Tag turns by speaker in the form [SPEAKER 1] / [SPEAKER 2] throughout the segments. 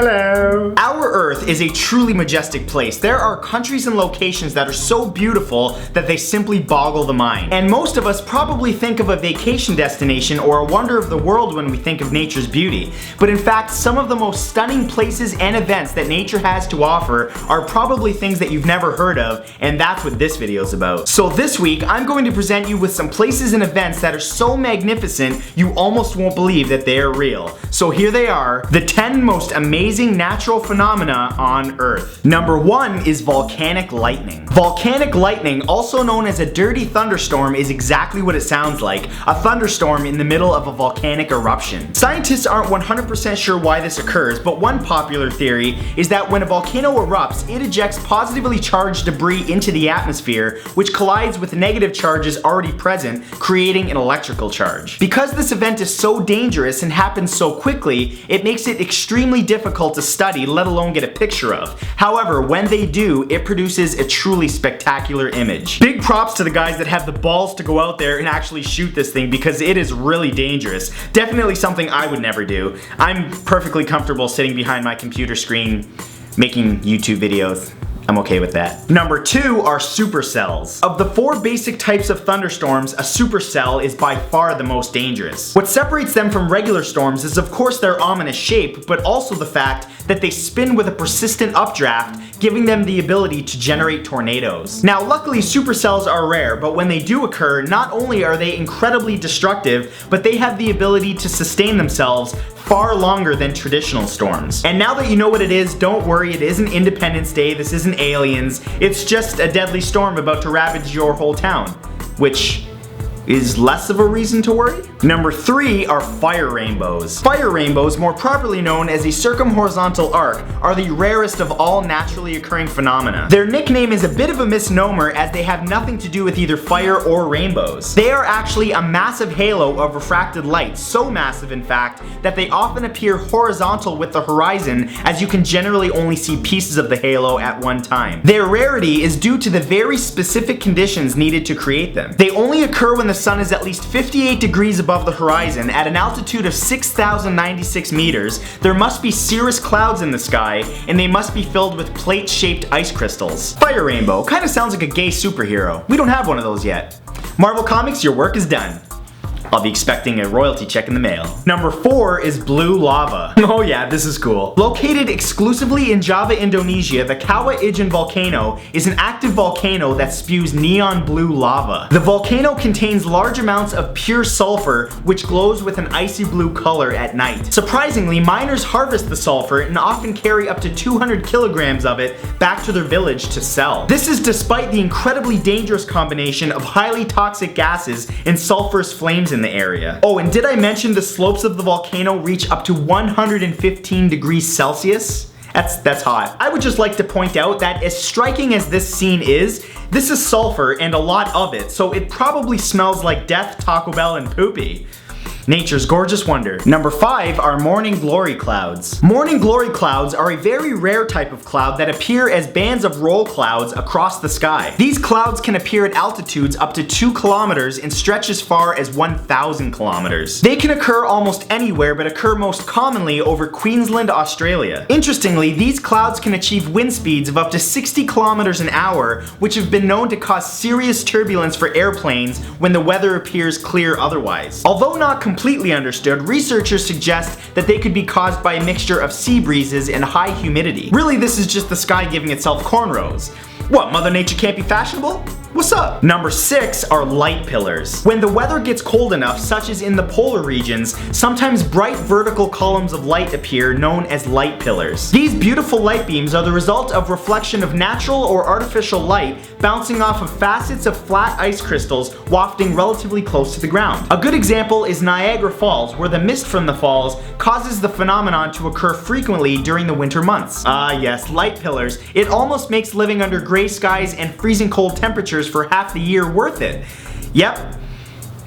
[SPEAKER 1] Hello. Our Earth is a truly majestic place. There are countries and locations that are so beautiful that they simply boggle the mind. And most of us probably think of a vacation destination or a wonder of the world when we think of nature's beauty. But in fact, some of the most stunning places and events that nature has to offer are probably things that you've never heard of, and that's what this video is about. So this week, I'm going to present you with some places and events that are so magnificent you almost won't believe that they are real. So here they are, the 10 most amazing natural phenomena on Earth. Number 1 is volcanic lightning. Volcanic lightning, also known as a dirty thunderstorm, is exactly what it sounds like, a thunderstorm in the middle of a volcanic eruption. Scientists aren't 100% sure why this occurs, but one popular theory is that when a volcano erupts, it ejects positively charged debris into the atmosphere, which collides with negative charges already present, creating an electrical charge. Because this event is so dangerous and happens so quickly, it makes it extremely difficult to study, let alone get a picture of. However, when they do, it produces a truly spectacular image. Big props to the guys that have the balls to go out there and actually shoot this thing, because it is really dangerous. Definitely something I would never do. I'm perfectly comfortable sitting behind my computer screen making YouTube videos. I'm okay with that. Number 2 are supercells. Of the 4 basic types of thunderstorms, a supercell is by far the most dangerous. What separates them from regular storms is of course their ominous shape, but also the fact that they spin with a persistent updraft, giving them the ability to generate tornadoes. Now luckily supercells are rare, but when they do occur, not only are they incredibly destructive, but they have the ability to sustain themselves far longer than traditional storms. And now that you know what it is, don't worry, it isn't Independence Day, this isn't aliens, it's just a deadly storm about to ravage your whole town, which is less of a reason to worry. Number 3 are fire rainbows. Fire rainbows, more properly known as a circumhorizontal arc, are the rarest of all naturally occurring phenomena. Their nickname is a bit of a misnomer as they have nothing to do with either fire or rainbows. They are actually a massive halo of refracted light, so massive in fact that they often appear horizontal with the horizon, as you can generally only see pieces of the halo at one time. Their rarity is due to the very specific conditions needed to create them. They only occur when the sun is at least 58 degrees above the horizon at an altitude of 6,096 meters. There must be cirrus clouds in the sky, and they must be filled with plate-shaped ice crystals. Fire rainbow kind of sounds like a gay superhero. We don't have one of those yet. Marvel Comics, your work is done. I'll be expecting a royalty check in the mail. Number 4 is blue lava. Oh yeah, this is cool. Located exclusively in Java, Indonesia, the Kawah Ijen volcano is an active volcano that spews neon blue lava. The volcano contains large amounts of pure sulfur, which glows with an icy blue color at night. Surprisingly, miners harvest the sulfur and often carry up to 200 kilograms of it back to their village to sell. This is despite the incredibly dangerous combination of highly toxic gases and sulfurous flames in the area. Oh, and did I mention the slopes of the volcano reach up to 115 degrees Celsius? That's hot. I would just like to point out that as striking as this scene is, this is sulfur and a lot of it, so it probably smells like death, Taco Bell, and poopy. Nature's gorgeous wonder. Number 5 are morning glory clouds. Morning glory clouds are a very rare type of cloud that appear as bands of roll clouds across the sky. These clouds can appear at altitudes up to 2 kilometers and stretch as far as 1,000 kilometers. They can occur almost anywhere, but occur most commonly over Queensland, Australia. Interestingly, these clouds can achieve wind speeds of up to 60 kilometers an hour, which have been known to cause serious turbulence for airplanes when the weather appears clear otherwise. Although not completely understood, researchers suggest that they could be caused by a mixture of sea breezes and high humidity. Really, this is just the sky giving itself cornrows. What, Mother Nature can't be fashionable? What's up? Number 6 are light pillars. When the weather gets cold enough, such as in the polar regions, sometimes bright vertical columns of light appear, known as light pillars. These beautiful light beams are the result of reflection of natural or artificial light bouncing off of facets of flat ice crystals wafting relatively close to the ground. A good example is Niagara Falls, where the mist from the falls causes the phenomenon to occur frequently during the winter months. Ah yes, light pillars. It almost makes living under gray skies and freezing cold temperatures for half the year worth it. Yep,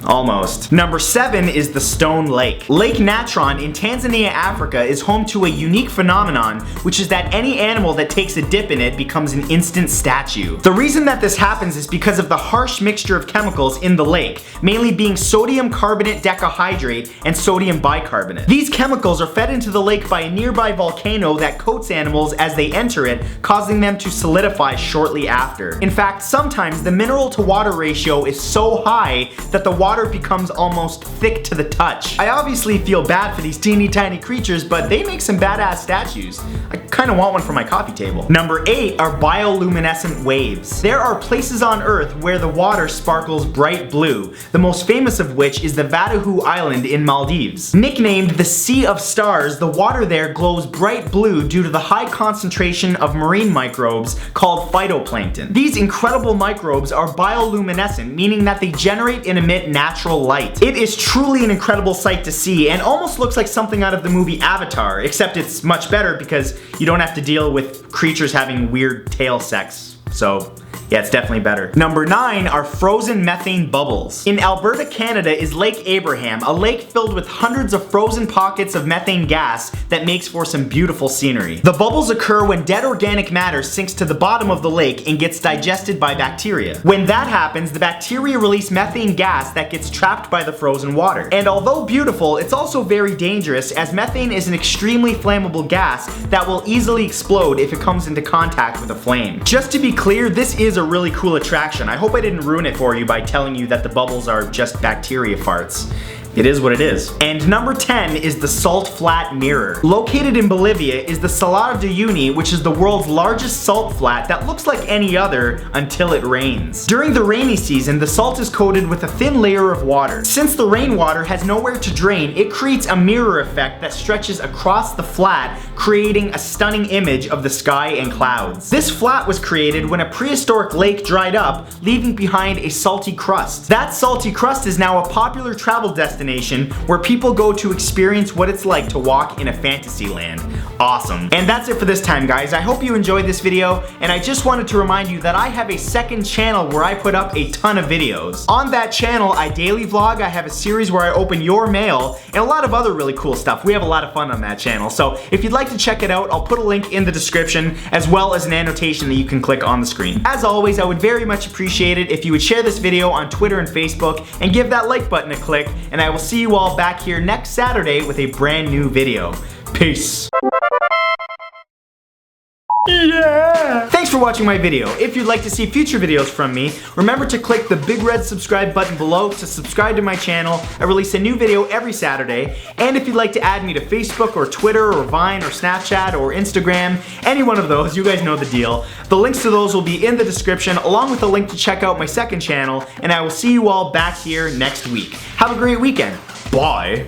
[SPEAKER 1] Almost. Number 7 is the Stone Lake. Lake Natron in Tanzania, Africa is home to a unique phenomenon, which is that any animal that takes a dip in it becomes an instant statue. The reason that this happens is because of the harsh mixture of chemicals in the lake, mainly being sodium carbonate decahydrate and sodium bicarbonate. These chemicals are fed into the lake by a nearby volcano that coats animals as they enter it, causing them to solidify shortly after. In fact, sometimes the mineral to water ratio is so high that the water becomes almost thick to the touch. I obviously feel bad for these teeny tiny creatures, but they make some badass statues. I kinda want one for my coffee table. Number 8 are bioluminescent waves. There are places on Earth where the water sparkles bright blue, the most famous of which is the Vadahu Island in Maldives. Nicknamed the Sea of Stars, the water there glows bright blue due to the high concentration of marine microbes called phytoplankton. These incredible microbes are bioluminescent, meaning that they generate and emit natural light. It is truly an incredible sight to see and almost looks like something out of the movie Avatar, except it's much better because you don't have to deal with creatures having weird tail sex. So yeah, it's definitely better. Number 9 are frozen methane bubbles. In Alberta, Canada is Lake Abraham, a lake filled with hundreds of frozen pockets of methane gas that makes for some beautiful scenery. The bubbles occur when dead organic matter sinks to the bottom of the lake and gets digested by bacteria. When that happens, the bacteria release methane gas that gets trapped by the frozen water. And although beautiful, it's also very dangerous, as methane is an extremely flammable gas that will easily explode if it comes into contact with a flame. Just to be clear, this is a really cool attraction. I hope I didn't ruin it for you by telling you that the bubbles are just bacteria farts. It is what it is. And number 10 is the Salt Flat Mirror. Located in Bolivia is the Salar de Uyuni, which is the world's largest salt flat that looks like any other until it rains. During the rainy season, the salt is coated with a thin layer of water. Since the rainwater has nowhere to drain, it creates a mirror effect that stretches across the flat, creating a stunning image of the sky and clouds. This flat was created when a prehistoric lake dried up, leaving behind a salty crust. That salty crust is now a popular travel destination where people go to experience what it's like to walk in a fantasy land. Awesome. And that's it for this time, guys. I hope you enjoyed this video, and I just wanted to remind you that I have a second channel where I put up a ton of videos. On that channel, I daily vlog, I have a series where I open your mail, and a lot of other really cool stuff. We have a lot of fun on that channel, so if you'd like to check it out, I'll put a link in the description, as well as an annotation that you can click on the screen. As always, I would very much appreciate it if you would share this video on Twitter and Facebook, and give that like button a click, and I will see you all back here next Saturday with a brand new video. Peace. Yeah! Thanks for watching my video. If you'd like to see future videos from me, remember to click the big red subscribe button below to subscribe to my channel. I release a new video every Saturday. And if you'd like to add me to Facebook or Twitter or Vine or Snapchat or Instagram, any one of those, you guys know the deal. The links to those will be in the description, along with a link to check out my second channel, and I will see you all back here next week. Have a great weekend. Bye.